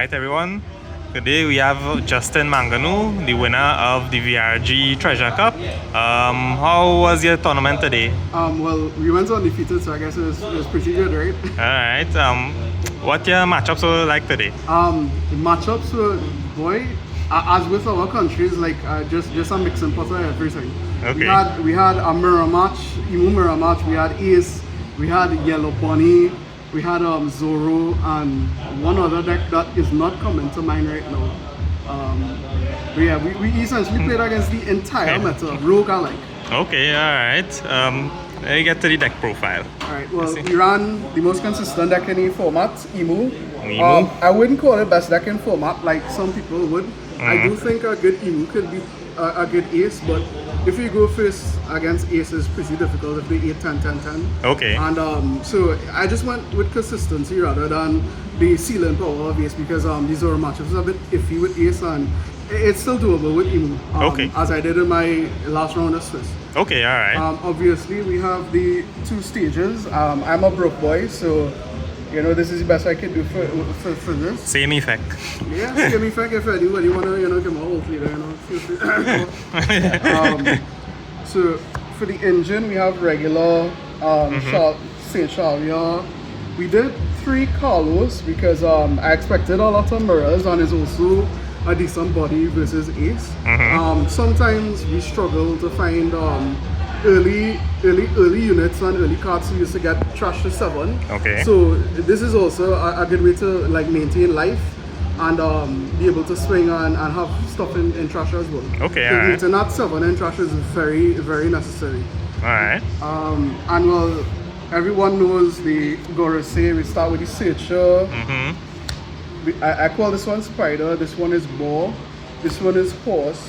Alright everyone, today we have Justin Manganoo, the winner of the V.R.G Treasure Cup. How was your tournament today? Well, we went undefeated, so I guess it was pretty good, right? Alright, what your matchups were like today? The matchups were, boy, as with our countries, like just a mixing pot of everything. Okay. We had a mirror match, Emu mirror match. We had Ace, we had Yellow Bunny, we had Zoro, and one other deck that is not coming to mind right now. But yeah, we essentially played against the entire meta, rogue alike. Okay, alright. Let me get to the deck profile. Alright, well, we ran the most consistent deck in the format, Emu. Emu. I wouldn't call it best deck in format like some people would. I do think a good Emu could be a good ace, but if you go first against ace, it's pretty difficult if they 8, 10, 10, 10. Okay. And so I just went with consistency rather than the ceiling power of ace, because these are matchups a bit iffy with ace, and it's still doable with Emu. Okay. As I did in my last round of Swiss. Okay, alright. Obviously, we have the 2 stages. I'm a broke boy, so you know this is the best I can do for this. Same effect. Yeah, same effect. If anybody wanna give me a whole leader, feel free. So for the engine, we have regular Saint Charlier. We did 3 Carlos because I expected a lot of mirrors, and it's also a decent body versus ace. Sometimes we struggle to find early units and early cards we used to get trash to 7. Okay. So this is also a good way to like maintain life and be able to swing and have stuff in trash as well. Okay, so alright. maintain that 7 in trash is very, very necessary. Alright. And well, everyone knows the Gorosei. We start with the Searcher. I call this one Spider, this one is Boar, this one is Horse,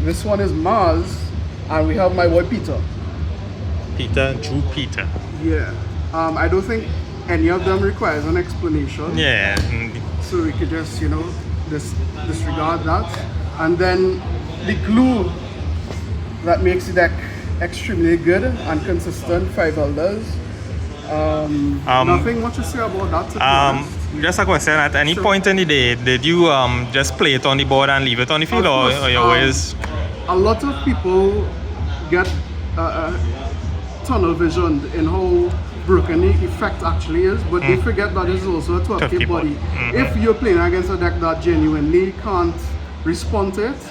this one is Mars, and we have my boy Peter. Jupiter. Yeah. I don't think any of them requires an explanation. Yeah. So we could just, disregard that. And then the glue that makes the deck extremely good and consistent, 5 elders. Nothing much to say about that, to be honest. Just a question, at any point in the day, did you just play it on the board and leave it on the field, or you always... A lot of people get tunnel visioned in how broken the effect actually is, but they forget that this is also a 12k body. If you're playing against a deck that genuinely can't respond to it,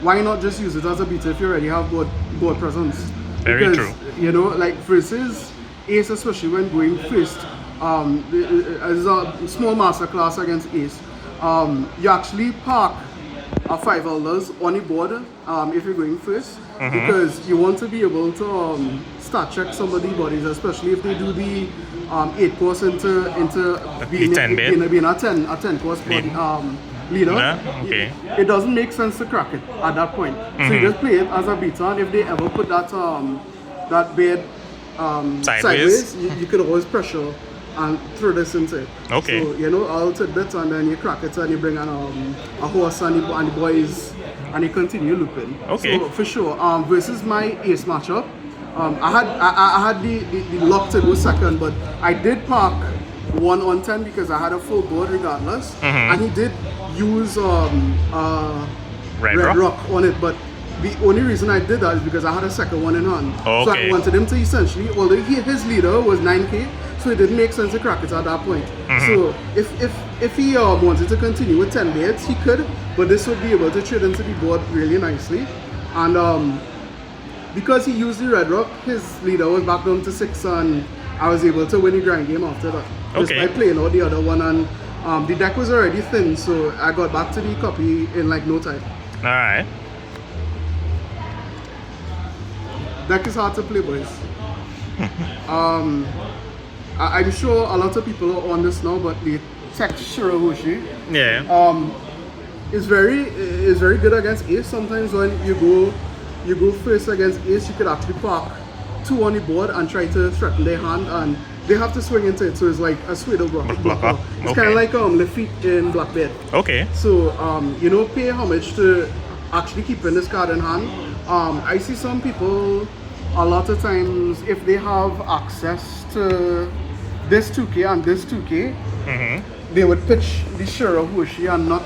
why not just use it as a beater if you already have board presence? Very because, true. like versus ace, especially when going first, as a small master class against ace, you actually park a 5 elders on the board if you're going first, because you want to be able to start check some of the bodies, especially if they do the 8 course into being a 10 course body leader. Yeah, okay. It doesn't make sense to crack it at that point. So you just play it as a beater, and if they ever put that bed sideways, you could always pressure and throw this into it. Okay. So all tidbits, and then you crack it and you bring in a horse and the boys, and you continue looping. Okay. So for sure, versus my ace matchup, I had the luck to go second, but I did park 1 on 10 because I had a full board regardless, and he did use Red rock on it, but the only reason I did that is because I had a second one in hand. Okay. So I wanted him to essentially, although his leader was 9k, so it didn't make sense to crack it at that point. So if he wanted to continue with 10 beds, he could, but this would be able to trade into the board really nicely. And because he used the red rock, his leader was back down to 6, and I was able to win the grind game after that. Just by playing out the other one, and the deck was already thin, so I got back to the copy in like no time. Alright. Deck is hard to play, boys. I'm sure a lot of people are on this now, but the Tech Shirahoshi is very good against ace. Sometimes when you go first against ace, you could actually park 2 on the board and try to threaten their hand, and they have to swing into it. So it's like a pseudo blocker. It's kind of like Lafitte in Blackbeard. Okay. So pay homage to actually keeping this card in hand. I see some people a lot of times, if they have access to this 2k and this 2k, they would pitch the Shiro Hoshi and not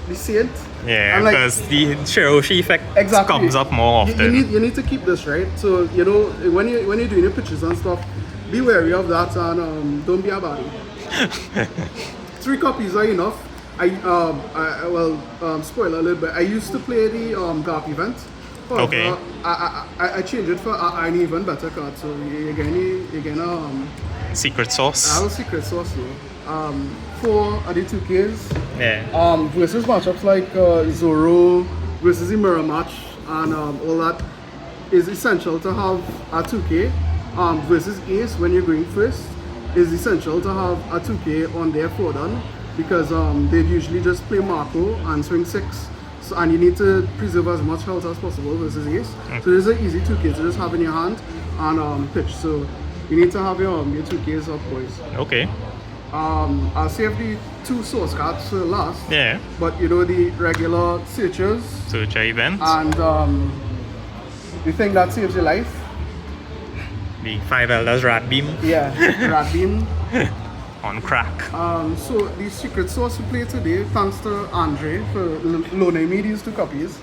the Saint. Yeah, And, like, because the Shiroshi effect exactly comes up more You- often. You need to keep this right. So you know when you're doing your pitches and stuff, be wary of that and don't be a baddie. 3 copies are enough. Spoiler a little bit. I used to play the GARP event. However, Okay. I changed it for an even better card. So you're gonna Secret sauce. I have a secret sauce though. 4 are the 2Ks. Yeah. Versus matchups like Zoro versus the mirror match and all that is essential to have a 2K. Versus Ace when you're going first is essential to have a 2K on their foredown because they usually just play Marco and swing 6. So, and you need to preserve as much health as possible versus Ace. So this is an easy 2K to just have in your hand and pitch. So you need to have your 2Ks up, boys. Okay. I'll save the 2 source cards for last. Yeah. But you know the regular searchers Searcher event. and the thing that saves your life. The 5 Elders Rat Beam Yeah, Rat Beam. on crack. So the secret source we play today, thanks to Andre for loaning me these 2 copies.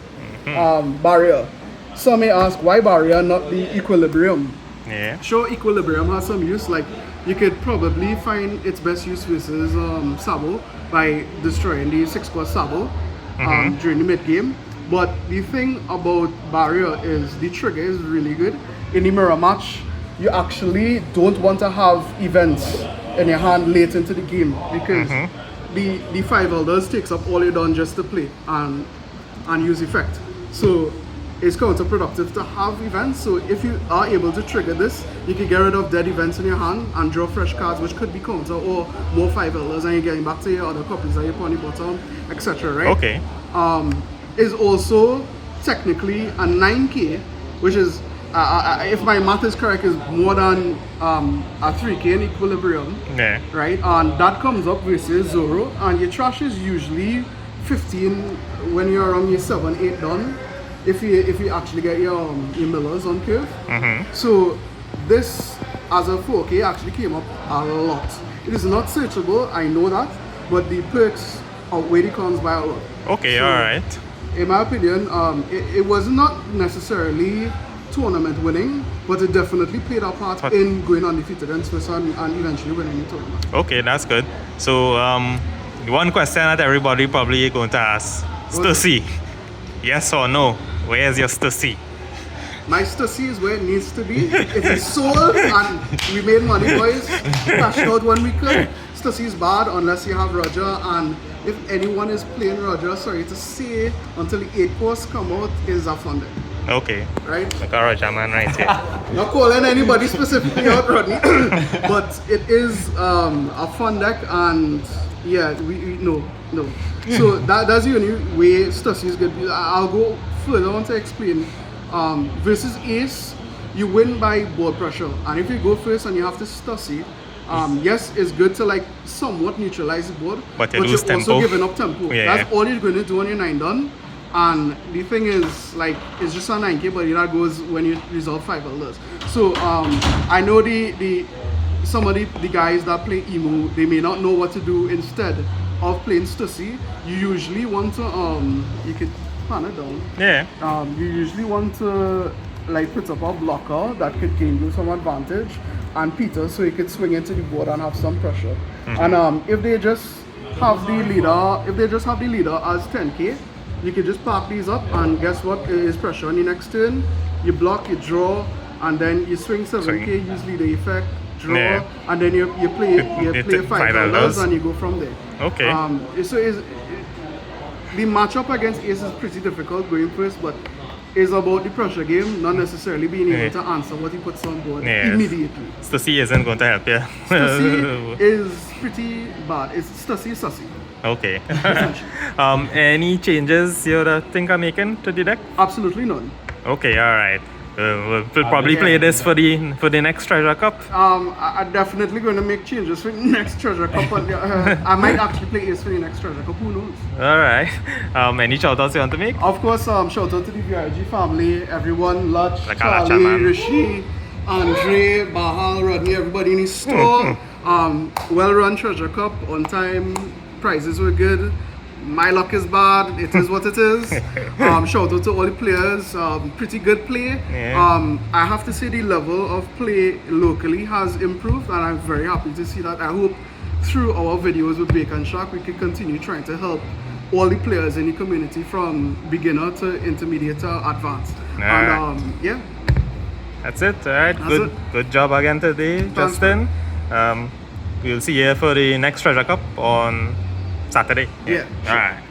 Barrier. Some may ask why Barrier, not the Equilibrium. Yeah. Sure, Equilibrium has some use. Like you could probably find its best use versus Sabo by destroying the 6-cost Sabo during the mid game. But the thing about Barrier is the trigger is really good. In the mirror match, you actually don't want to have events in your hand late into the game because the 5 Elders takes up all your done just to play and use effect. So it's counterproductive to have events. So if you are able to trigger this, you can get rid of dead events in your hand and draw fresh cards which could be counter or more 5 Elders and you're getting back to your other copies that you put on the bottom, etc. Right? Okay. Is also technically a 9K, which is if my math is correct, is more than a 3K in Equilibrium. Yeah. Right? And that comes up versus Zoro, and your trash is usually 15 when you're around your 7, 8 done. If you actually get your millers on curve. So this as a 4K actually came up a lot. It is not searchable, I know that, but the perks outweigh the cons by a lot. Okay, So, alright. In my opinion, it was not necessarily tournament winning, but it definitely played a part in going undefeated and eventually winning the tournament. Okay, that's good. So, the one question that everybody probably going to ask, Stussy, yes or no? Where is your Stussy? My Stussy is where it needs to be. It is sold and we made money, boys. Cashed out when we could. Stussy is bad unless you have Roger, and if anyone is playing Roger, sorry to say, until the 8 course come out, is a fun deck. Okay. Right? Like a Roger man right here. Not calling anybody specifically out, Rodney, but it is a fun deck, and yeah, we no. So that's the only way Stussy is good. I'll go further on to explain. Versus Ace, you win by board pressure, and if you go first and you have to Stussy, yes, it's good to like somewhat neutralize the board, but you you're lose tempo. also giving up tempo. Yeah. That's all you're going to do on your 9 done. And the thing is, like, it's just a 9K, but that goes when you resolve 5 Elders. So I know some of the guys that play Emu, they may not know what to do instead of playing Stussy. You usually want to you could pan it down. Yeah. You usually want to like put up a blocker that could gain you some advantage and Peter, so you could swing into the board and have some pressure. And if they just have the leader as 10K, you can just park these up, and guess what? Is pressure on your next turn. You block, you draw, and then you swing 7K, use leader effect, draw, and then you play 5 Elders and you go from there. Okay. So the matchup against Ace is pretty difficult going first, but it's about the pressure game, not necessarily being able to answer what he puts on board immediately. Stussy isn't going to help you. Stussy is pretty bad. It's Stussy sussy. Okay. Any changes you think are making to the deck? Absolutely none. Okay, alright. We'll probably play this for the next Treasure Cup. I'm definitely going to make changes for the next Treasure Cup. I might actually play Ace for the next Treasure Cup. Who knows? Alright. Any shout outs you want to make? Of course, shout out to the V.R.G family, everyone, Lutch, Like Charlie, Alacha, man. Rishi, Andre, Bahal, Rodney, everybody in his store. Well-run Treasure Cup, on time, prices were good. My luck is bad. It is what it is. Shout out to all the players. Pretty good play. Yeah. I have to say the level of play locally has improved, and I'm very happy to see that. I hope through our videos with Bacon Shark, we can continue trying to help all the players in the community from beginner to intermediate to advanced. Alright. And yeah, That's it. All right. That's Good. it. Good job again today, Justin. We'll see you for the next Treasure Cup on Saturday. Yeah. All right.